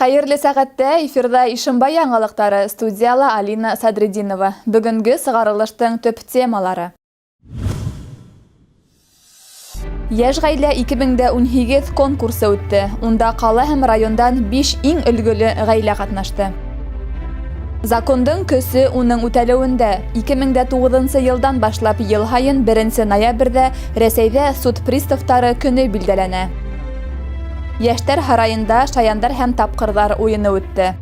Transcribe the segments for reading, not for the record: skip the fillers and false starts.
Хайырлы сәғәттә эфирда Ишимбай яңалыктары, студияла Алина Садрединова. Бүгінгі сығарылыштың төп темалары. Яш гаилә 2018 конкурсы үтте. Унда кала һәм райондан 5 иң өлгеле гаилә катнашты. Закондың көсі уның үтәлеүендә. 2009 елдан башлап ел һайын 1 ноябрьдә Рәсәйдә суд приставтары көне билдәләнә. Яшьтәр һарайында шаяндар һәм тапкырлар уйыны үтте.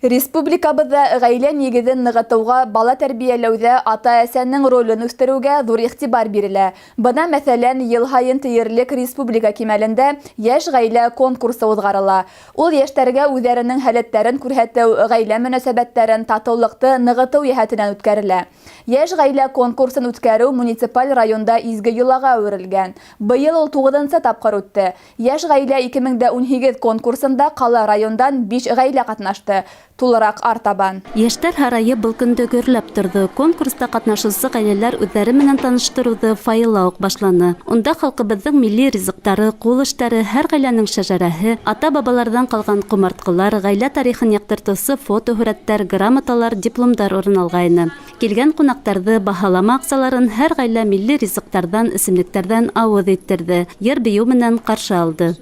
Республикабызда гаилә нигезен ныгытуга, бала тәрбияләүдә ата-әсәнең ролен үстерүгә зур игътибар бирелә. Бына мәсәлән, ел һайын тиерлек республика кимәлендә яшь гаилә конкурсы узгарыла. Ул яшьтәргә үзләренең һәләтләрен күрһәтү, гаилә мөнәсәбәтләрен, татулыкты ныгыту яһәтенән үткәрелә. Яшь гаилә конкурсын үткәрү муниципаль районда изге йолага үрелгән. Быел ул 9-нчы тапкыр үтте. Яшь гаилә 2018 конкурсында кала райондан 5 гаилә катнашты. Тулырак артабан. Яшьтәр һарайы был көндә гөрләп торды. Конкурста катнашучы гаиләләр үҙләре менән таныштыруды файлау башланы. Унда халкыбызның милли ризыктары, кул эшләре, һәр гаиләнең шәҗәрәһе, ата-бабалардан калган кумарткалар, гаилә тарихын яктыртучы фотоһүрәттәр, грамоталар, дипломдар урын алгайны. Килгән кунактарҙы баһалама аксаларын һәр гаилә милли ризыктардан, исемлектәрдән авыз иттерде. Йыр-бию менән каршы алды.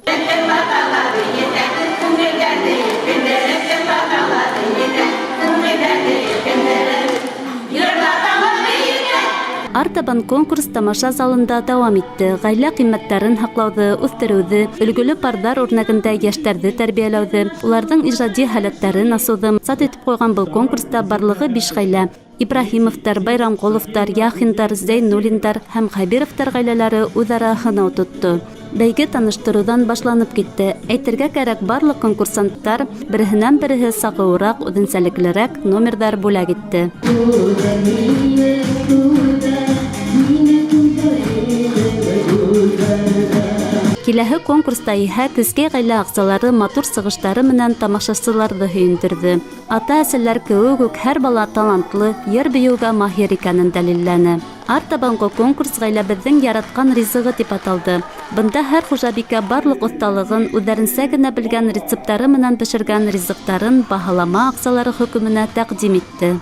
Артабан конкурс тамаша залында дәвам итте. Гаилә ҡиммәттәрен һаҡлауҙы, үҫтереүҙе, өлгөлө парҙар үрнәгендә йәштәрҙе тәрбиәләүҙе, уларҙың ижади һәләттәрен асыуҙы маҡсат итеп ҡуйған был конкурста барлығы 5 ғаилә Ибраһимовтар, Байрамғоловтар, Яхиндар, Зәйнуллиндар һәм Хәбировтар ғаиләләре үҙара һынау тотто. Бәйге таныштырыуҙан башланып китте. Әйтергә кәрәк, барлыҡ конкурсанттар береһенән-береһе сағыуыраҡ, үҙенсәлеклерәк номерҙар бүләк итте. Киләһе конкурста иһә көскәй ғаилә ағзалары матур сығыштары менән тамашасыларҙы һөйөндөрҙө. Ата-әсәләр кеүек үк һәр бала талантлы, йыр-бейеүгә маһир икәнен дәлилләне. Артабанғы конкурс ғаиләбеҙҙең яратҡан ризығы тип аталды. Бында һәр хужабикә барлыҡ оҫталығын, үҙҙәренсә генә белгән рецепттары менән бешергән ризыҡтарын баһалама аҡсалары хөкөмөнә тәҡдим итте.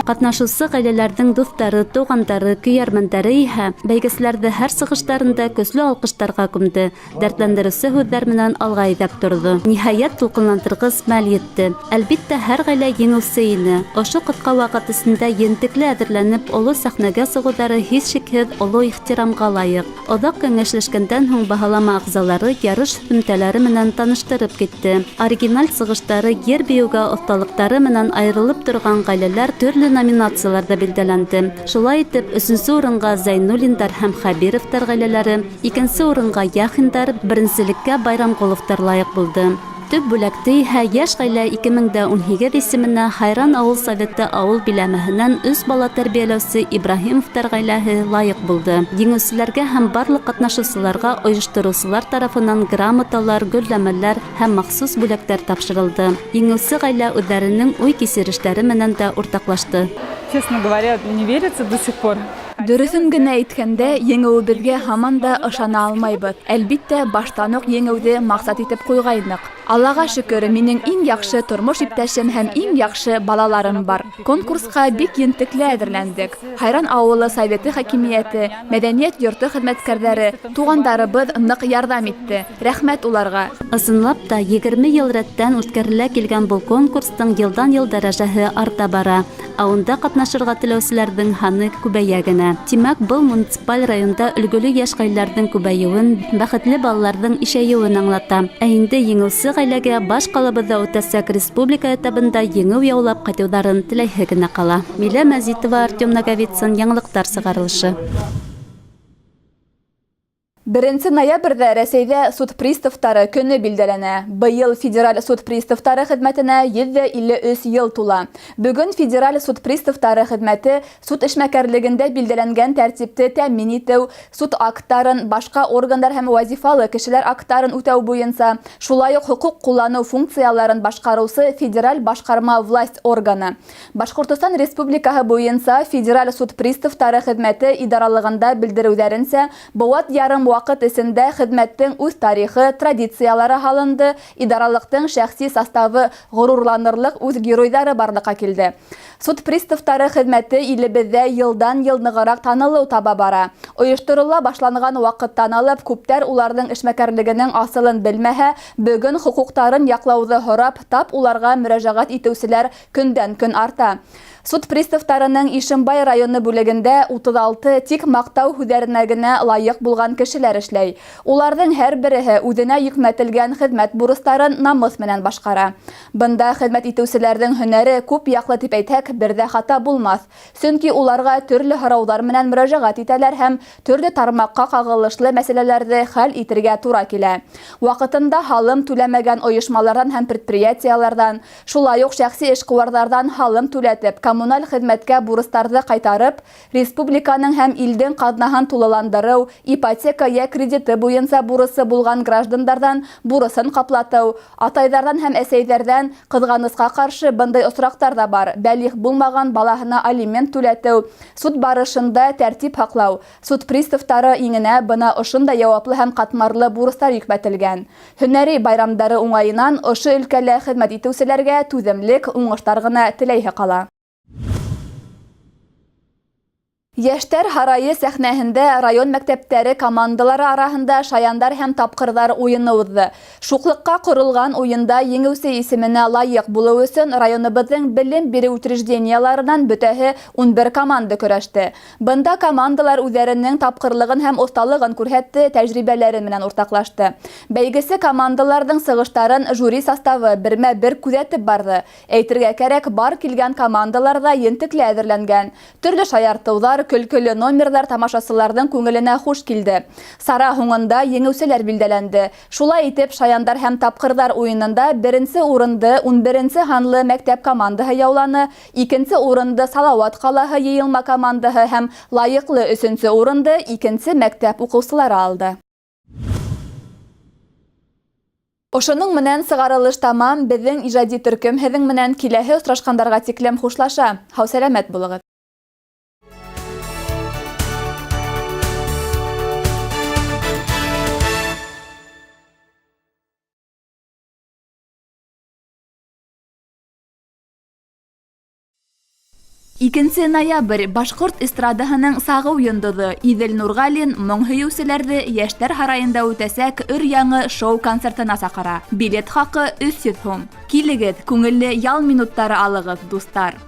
Ҡатнашыусы ғаиләләрҙең дуҫтары, туғандары, көйәрмәндәре иһә бәйгеселәрҙе һәр сығыштарында көслө алҡыштарға күмде, дәртләндереүсе һүҙҙәр менән алға иҙәп торҙо. Ниһайәт, тулҡынландырғыс мәл етте. Әлбиттә, һәр ғаилә еңеүсе ине. Ошо ҡыҫҡа ваҡыт эсендә ентекле әҙерләнеп, оло сәхнәгә сығыуҙары һис шикһеҙ оло ихтирамға лайыҡ. Оҙаҡ кәңәшләшкәндән һуң баһалама ағзалары ярыш һөҙөмтәләре менән таныштырып китте. Оригиналь сығыштары, йыр-бейеүгә оҫталыҡтары менән айырылып торған ғаиләләр төрлө номинацияларда билдәләнде. Шулай итеп, 3-нче урынға Зәйнуллиндар һәм Хәбировтар ғаиләләре, 2-нче урынға Яхиндар, 1-нчелеккә Байрамғоловтар лайыҡ булды. Төп бүләкте иһә яшь ғаилә 2018 исеменә Хайран ауыл советы ауыл биләмәһенән 3 бала тәрбиәләүсе Ибраһимовтар ғаиләһе лайыҡ булды. Еңеүселәргә һәм барлыҡ ҡатнашыусыларға ойоштороусылар тарафынан грамоталар, гөлләмәләр һәм махсус бүләктәр тапшырылды. Еңеүсе ғаилә үҙҙәренең уй кисерештәре менән дә уртаҡлашты. Честно говоря, не верится до сих пор. Дөрөҫөн генә әйткәндә, еңеүебеҙгә һаман да ышана алмайбыҙ. Әлбиттә, баштан уҡ еңеүҙе маҡсат итеп ҡуйғайныҡ. Аллаға шөкөр, минең иң яҡшы тормош иптәшем һәм иң яҡшы балаларым бар. Конкурсҡа бик ентекле әҙерләндек. Хайран ауылы советы хакимиәте, мәҙәниәт йорто хеҙмәткәрҙәре, туғандарыбыҙ ныҡ ярҙам итте. Рәхмәт уларға. Ысынлап та, 20 йыл рәттән үткәрелә килгән был конкурстың йылдан-йыл дәрәжәһе арта бара. Ә унда ҡатнашырға теләүселәрҙең һаны күбәйә генә. Тимәк, был муниципаль районда өлгөлө йәш ғаиләләрҙең күбәйеүен, бәхетле балаларҙың ишәйеүен аңлата. Ә инде еңеүсе ғаиләгә баш ҡалабыҙҙа үтәсәк республика этабында еңеү яулап ҡайтыуҙарын теләйһе генә ҡала. Милә Мәзитова, Артем Наговицын, яңылыҡтар сығарылышы. 1 ноябрьдә Рәсәйдә суд приставтары көне билдәләнә. Быел федераль суд приставтары хезмәтенә 153 ел тула. Бүген федераль суд приставтары хезмәте суд эшмәкәрлегендә билдәләнгән тәртипте тәэмин итү, суд актларын, башка органнар һәм вазифалы кешеләр актларын үтәү буенча, шулай ук хукук куллану функцияларын башкарусы федераль башкарма власть органы. Башкортстан Республикаһы буенча федераль суд приставтары хезмәте идаралыгында белдерүләренчә, быуат ярым вакыт эсендә хезмәттең үз тарихы, традициялары һалынды, идаралыктың шәхси составы горурланырлык үз геройдары барлыкка килде. Суд приставтары хезмәте илебездә йылдан-ел ныгырак танылу таба бара. Оештырыла башланган вакыттан алып, күптәр уларның эшмәкәрлегенең асылын белмәһә, бүген хукуктарын яклауды һорап, тап уларга мөрәҗәгать итүчеләр көндән-көн арта. Суд приставтарының Ишембай районы бүлегендә 36 тик мактау һүзләренә генә лайык булган кешеләр эшләй. Уларның һәр береһе үзенә йөкмәтелгән хезмәт бурыстарын намус менән башкара. Бында хезмәт итүчеләрнең һөнәре күп яклы дип әйтһәк, бердә хата булмас. Чөнки уларга төрле һораулар менән мөрәҗәгать итәләр һәм төрле тармакка кагылышлы мәсьәләләрне хәл итәргә туры килә. Вакытында һалым түләмәгән оешмалардан һәм предприятиялардан, шулай ук шәхси эшкуарлардан һалым түләтеп, коммуналь хезмәткә бурыстарды кайтарып, республиканың һәм илдең казнаһын тулыландыру, ипотека я кредиты буенча бурысы булган граждандардан бурысын каплату, атайдардан һәм әсәйдәрдән кызганыска каршы бындай осрактар да бар. Бәлиғ булмаган балаһына алимент түләтү, суд барышында тәртип һаклау. Суд приставтары иңенә бына ошында яуаплы һәм катмарлы бурыстар йөкмәтелгән. Һөнәри байрамдары уңайыннан ошо өлкәдә хезмәт итүчеләргә түземлек, уңыштар гына теләйһе кала. Яшьтәр һарайы сәхнәһендә район мәктәптәре командалары арасында шаяндар һәм тапкырдар уены узды. Шуклыкка корылган уенда еңүче исеменә лайык булу өчен районыбызның белем бирү учрежденияларыннан бөтәһе 11 команда көрәште. Бында командалар үзләренең тапкырлыгын һәм осталыгын күрсәтте, тәҗрибәләре менән уртаклашты. Бәйгесе командаларның сыгыштарын жюри составы бермә-бер күзәтеп барды. Әйтергә кәрәк, бар килгән командаларда ентекле әзерләнгән. Төрле шаяртыулар, көлкөле номерлар тамашасыларның күңеленә хуш килде. Сара һуңында еңүчеләр билдәләнде. Шулай итеп, шаяндар һәм тапкырдар уенында 1-нче урынды 11-нче ханлы мәктәп командаһы яуланы, 2-нче урынды Салават калаһы йыелма командаһы һәм лайыклы 3-нче урынды 2-нче мәктәп укучылары алды. Ошоның менән сыгарылыш тамам. Безнең иҗади төркем һеҙҙең менән киләһе осрашҡандарга тиклем хушлаша. Һау-сәләмәт булығыҙ. Икенче ноябрь башҡорт эстрадаһының сағыу йондоҙо Иҙел Нурғалин моң һөйөүселәрҙе Йәштәр һарайында үтәсәк өр-яңы шоу-концертына саҡыра. Билет хаҡы 300 һум. Килегеҙ, күңелле ял минуттары алығыҙ, дуҫтар.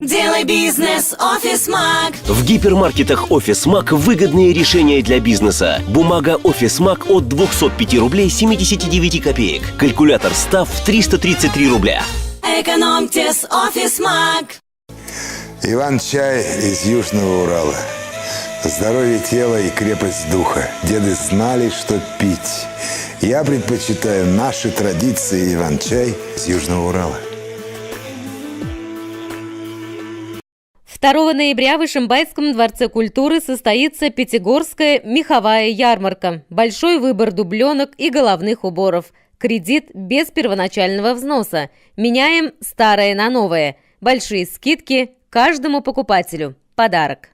Делай бизнес OfficeMag. В гипермаркетах OfficeMag выгодные решения для бизнеса. Бумага OfficeMag от 205 рублей 79 копеек. Калькулятор став 333 рубля. Экономьте с OfficeMag. Иван-чай из Южного Урала. Здоровье тела и крепость духа. Деды знали, что пить. Я предпочитаю наши традиции Иван-чай из Южного Урала. 2 ноября в Ишимбайском дворце культуры состоится Пятигорская меховая ярмарка. Большой выбор дубленок и головных уборов. Кредит без первоначального взноса. Меняем старое на новое. Большие скидки каждому покупателю. Подарок.